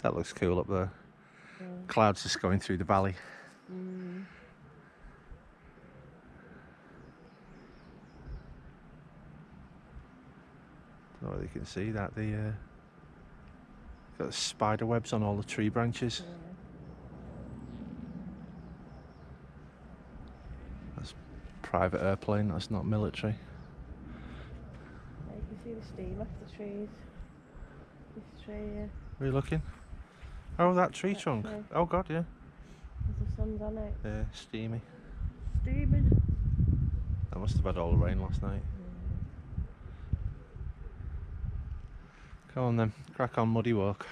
That looks cool up there. Yeah. Clouds just going through the valley. Mm. I don't know whether you can see that. Got spider webs on all the tree branches. Yeah. That's private airplane, that's not military. Yeah, you can see the steam off the trees. This tree here. Are you looking? Oh, that tree That trunk. tree. Oh god, yeah. There's the sun's on it. Yeah, steamy. Steaming. That must have had all the rain last night. Come on then, crack on, muddy walk.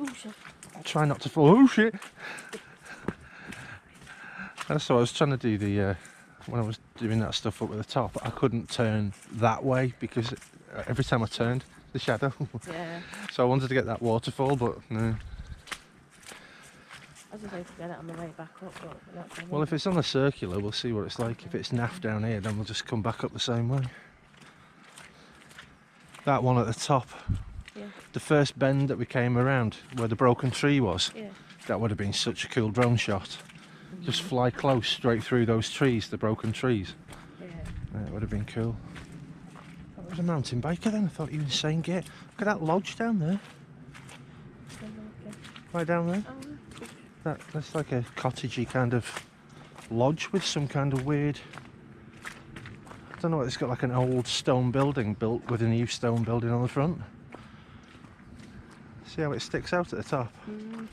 Oh shit. Try not to fall. Oh shit! That's what I was trying to do when I was doing that stuff up at the top. I couldn't turn that way because every time I turned, the shadow. Yeah. So I wanted to get that waterfall, but no. I just need to get it on the way back up, but we're not going. Well, if it's on the circular, we'll see what it's like. If it's naff down here, then we'll just come back up the same way. That one at the top, Yeah. the first bend that we came around, where the broken tree was, Yeah. that would have been such a cool drone shot. Just fly close, straight through those trees, the broken trees. Yeah. It would have been cool. That was a mountain biker then, I thought you were insane. Look at that lodge down there. Right down there. That's like a cottagey kind of lodge with some kind of weird... I don't know, it's got like an old stone building built with a new stone building on the front. See how it sticks out at the top? Mm.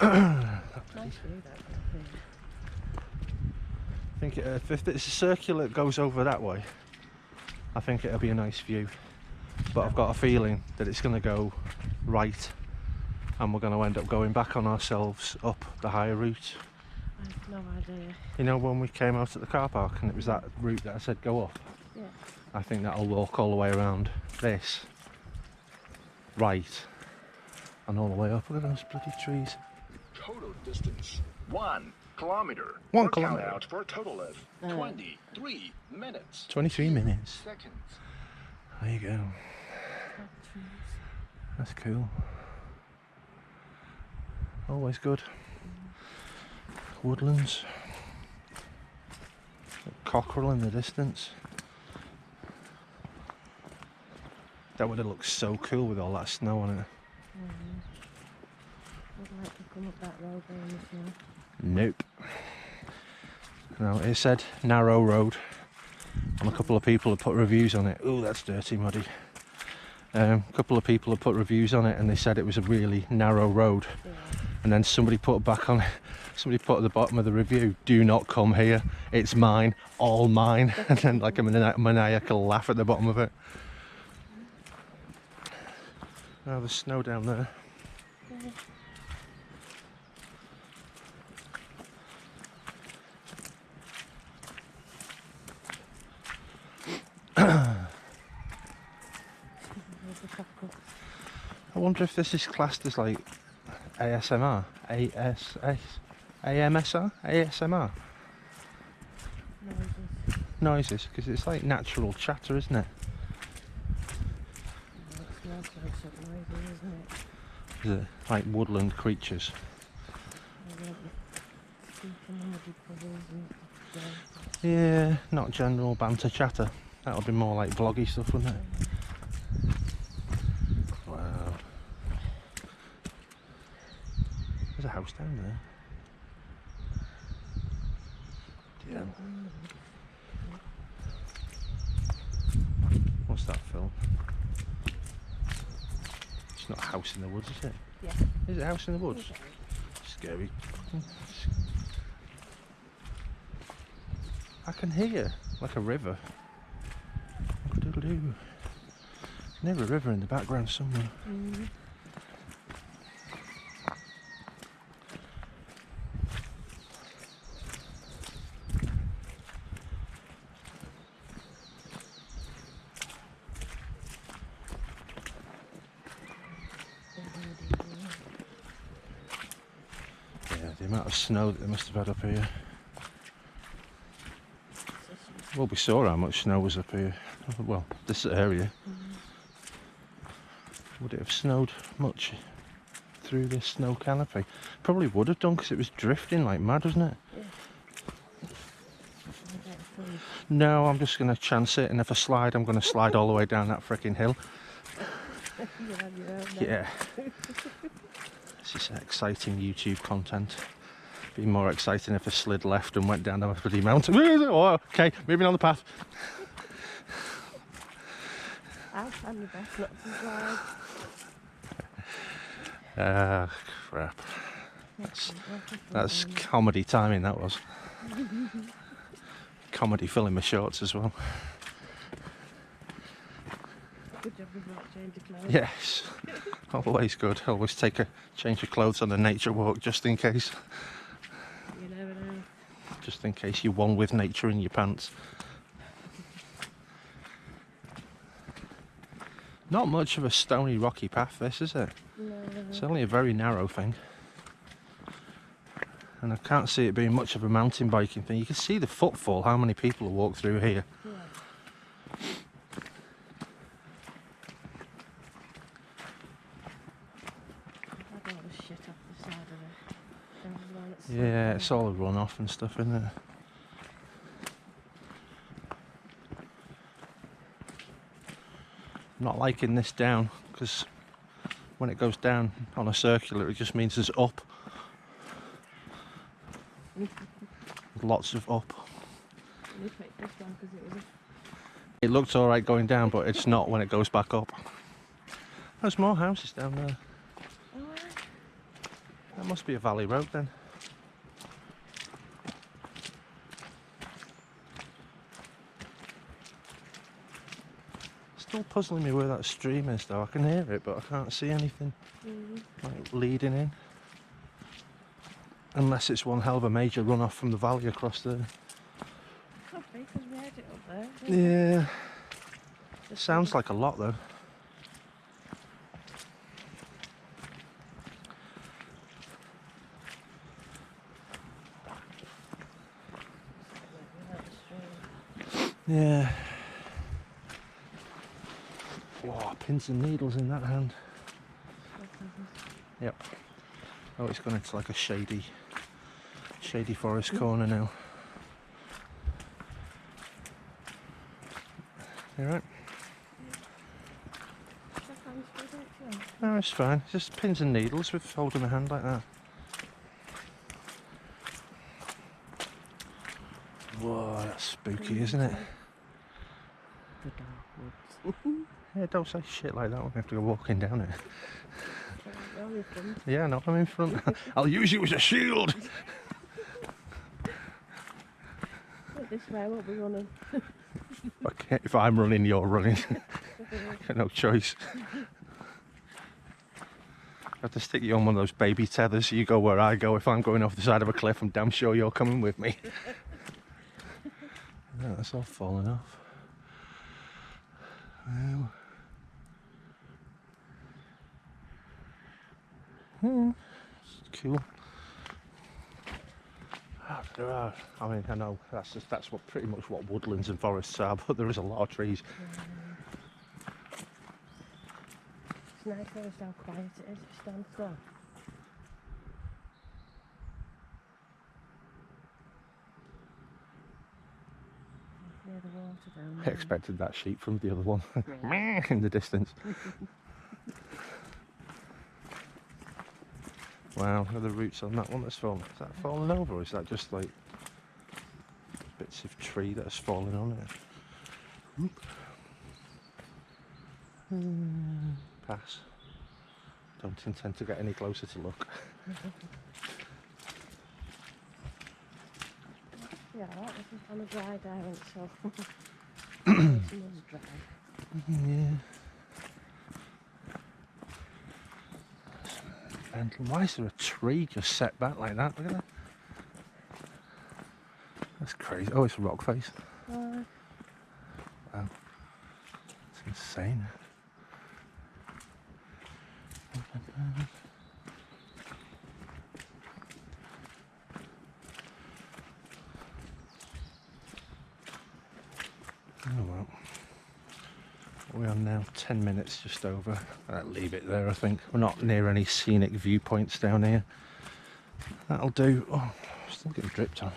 Nice view, that. I think if it's a circular that goes over that way, I think it'll be a nice view. But I've got a feeling that it's going to go right and we're going to end up going back on ourselves up the higher route. I have no idea. You know, when we came out at the car park and it was that route that I said go up? Yeah. I think that'll walk all the way around this, right, and all the way up. Look at those bloody trees. Total distance 1 kilometer. 1 Or count kilometer. out for a total of 23 minutes. 23 minutes. Seconds. There you go. That's cool. Always good. Woodlands. Cockerel in the distance. That would have looked so cool with all that snow on it. I'd like to come up that road there in the snow. Nope. No, it said narrow road, and a couple of people have put reviews on it. Oh, that's dirty, muddy. A couple of people have put reviews on it, and they said it was a really narrow road. Yeah. And then somebody put back on it. Somebody put at the bottom of the review, "Do not come here. It's mine, all mine." And then like a maniacal laugh at the bottom of it. Oh, there's snow down there. I wonder if this is classed as like ASMR, AMSR, ASMR noises, because it's like natural chatter, isn't it? It smells like something noisy, isn't it? Is it like woodland creatures? Yeah, not general banter chatter. That would be more like vloggy stuff, wouldn't it? Wow. There's a house down there. Damn. What's that, Phil? It's not a house in the woods, is it? Yeah. Is it a house in the woods? Scary. I can hear like a river. Doodle-doo. Near a river in the background somewhere. Mm. Yeah, the amount of snow that they must have had up here. Well, we saw how much snow was up here. Well, this area. Would it have snowed much through this snow canopy? Probably would have done because it was drifting like mad, wasn't it? Yeah. No, I'm just going to chance it, and if I slide, I'm going to slide all the way down that freaking hill. You'll have your own then. Yeah. This is exciting YouTube content. Be more exciting if I slid left and went down the bloody mountain. Oh, okay, moving on the path. I'll find the best not to slide. Ah, crap. That's comedy timing, that was. Comedy filling my shorts as well. Good job we've not changed your clothes. Yes, always good. Always take a change of clothes on a nature walk just in case. You never know. Just in case you're one with nature in your pants. Not much of a stony rocky path this, is it? No. It's only a very narrow thing. And I can't see it being much of a mountain biking thing. You can see the footfall, how many people have walked through here. Yeah. I've had all the shit off the side of it. Yeah, it's all a runoff and stuff, isn't it? Not liking this down, because when it goes down on a circular, it just means there's up. Lots of up. We picked this one because it was It looks alright going down, but it's not when it goes back up. There's more houses down there. That must be a valley road then. Still puzzling me where that stream is though. I can hear it, but I can't see anything like leading in. Unless it's one hell of a major runoff from the valley across there. could be because we had it up there. didn't we? Yeah, Just sounds like a lot though. without the stream. Yeah. Whoa, pins and needles in that hand. Yep. Oh, it's gone into like a shady forest corner now. You right? No, it's fine. It's just pins and needles with holding my hand like that. Whoa, that's spooky, isn't it? The dark woods. Yeah, don't say shit like that when we have to go walking down it. Well, we've done. Yeah, no, I'm in front. I'll use you as a shield. Look this way, won't we running? Okay, if I'm running, you're running. No choice. I have to stick you on one of those baby tethers. You go where I go. If I'm going off the side of a cliff, I'm damn sure you're coming with me. Yeah, that's all falling off. Well. It's cool. There are. I mean, I know that's what pretty much what woodlands and forests are, but there is a lot of trees. It's nice though, how quiet it is. If you stand still. Near the water down I there. expected that sheep from the other one in the distance. Wow, look at the roots on that one that's fallen. Is that fallen over, or is that just like bits of tree that has fallen on it? Oop. Pass. Don't intend to get any closer to look. Yeah, I like this on a dry down, so it's dry. Yeah. And why is there a tree just set back like that? Look at that. That's crazy. Oh, it's a rock face. Wow. It's insane. Oh well. We are now 10 minutes just over. I'll leave it there, I think. We're not near any scenic viewpoints down here. That'll do. Oh, still getting dripped on.